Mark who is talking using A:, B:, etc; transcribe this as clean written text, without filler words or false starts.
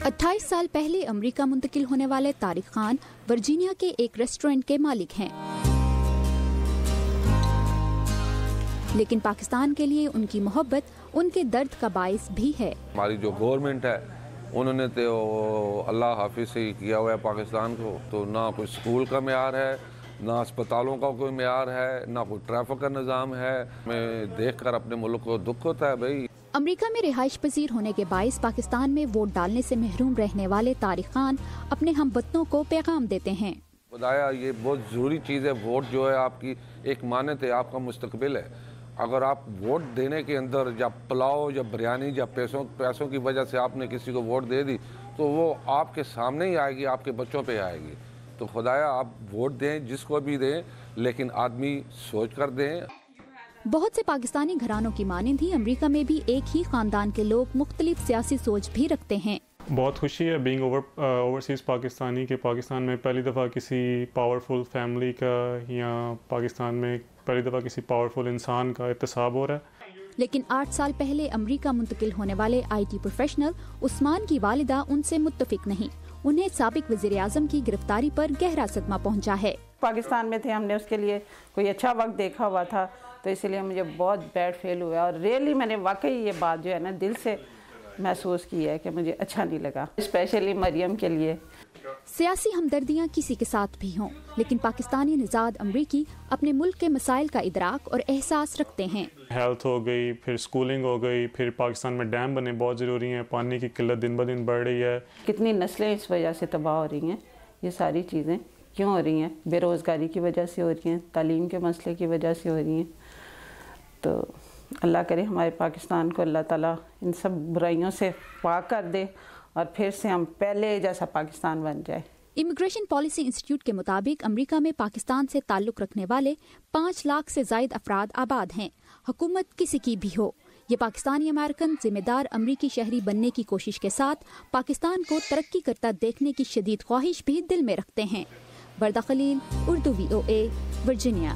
A: 28 साल पहले अमेरिका मुंतकिल होने वाले तारिक खान वर्जीनिया के एक रेस्टोरेंट के मालिक हैं, लेकिन पाकिस्तान के लिए उनकी मोहब्बत उनके दर्द का बाइस भी है।
B: हमारी जो गवर्नमेंट है उन्होंने तो अल्लाह हाफिज से ही किया हुआ है पाकिस्तान को, तो ना कोई स्कूल का मेयार है, ना अस्पतालों का कोई मेयार है, ना कोई ट्रैफिक का निज़ाम है। मैं देखकर अपने मुल्क को दुख होता है भाई।
A: अमेरिका में रिहाइश पजीर होने के बाइस पाकिस्तान में वोट डालने से महरूम रहने वाले तारिक खान अपने हमवतनों को पैगाम देते हैं।
B: खुदाया ये बहुत ज़रूरी चीज़ है, वोट जो है आपकी एक मानत है, आपका मुस्तकबिल है। अगर आप वोट देने के अंदर या पुलाव या बिरयानी या पैसों की वजह से आपने किसी को वोट दे दी तो वो आपके सामने ही आएगी, आपके बच्चों पे आएगी। तो खुदाया आप वोट दें जिसको भी दें, लेकिन आदमी सोच कर दें।
A: बहुत से पाकिस्तानी घरानों की मानिंद ही अमेरिका में भी एक ही खानदान के लोग मुख्तलिफ सियासी सोच भी रखते हैं।
C: बहुत खुशी है बीइंग ओवरसीज़ पाकिस्तानी के पाकिस्तान में पहली दफ़ा किसी पावरफुल फैमिली का या पाकिस्तान में पहली दफ़ा किसी पावरफुल इंसान का इत्तेसाब हो रहा है।
A: लेकिन 8 साल पहले अमेरिका मुंतकिल होने वाले IT प्रोफेशनल उस्मान की वालिदा उनसे मुत्तफिक नहीं। उन्हें साबिक वज़ीर आज़म की गिरफ्तारी पर गहरा सदमा पहुंचा है।
D: पाकिस्तान में थे, हमने उसके लिए कोई अच्छा वक्त देखा हुआ था, तो इसलिए मुझे बहुत बैड फील हुआ और रियली मैंने वाकई ये बात जो है ना दिल से महसूस की है कि मुझे अच्छा नहीं लगा, स्पेशली मरियम के लिए।
A: सियासी हमदर्दियाँ किसी के साथ भी हों, लेकिन पाकिस्तानी निज़ाद अमरीकी अपने मुल्क के मसाइल का इदराक और एहसास रखते हैं।
C: हेल्थ हो गई, फिर स्कूलिंग हो गई, फिर पाकिस्तान में डैम बने बहुत ज़रूरी हैं, पानी की किल्लत दिन ब दिन बढ़ रही है।
D: कितनी नस्लें इस वजह से तबाह हो रही हैं, ये सारी चीज़ें क्यों हो रही हैं? बेरोज़गारी की वजह से हो रही हैं, तालीम के मसले की वजह से हो रही हैं। तो अल्लाह करे हमारे पाकिस्तान को अल्लाह ताला इन सब बुराइयों से पाक कर दे और फिर से हम पहले जैसा पाकिस्तान बन जाए।
A: इमिग्रेशन पॉलिसी इंस्टीट्यूट के मुताबिक अमेरिका में पाकिस्तान से ताल्लुक़ रखने वाले 5 लाख से ज़ायद अफराद आबाद हैं। हुकूमत किसी की भी हो, ये पाकिस्तानी अमेरिकन जिम्मेदार अमरीकी शहरी बनने की कोशिश के साथ पाकिस्तान को तरक्की करता देखने की शदीद ख्वाहिश भी दिल में रखते हैं। बरदा खलील, उर्दू VOA, वर्जीनिया।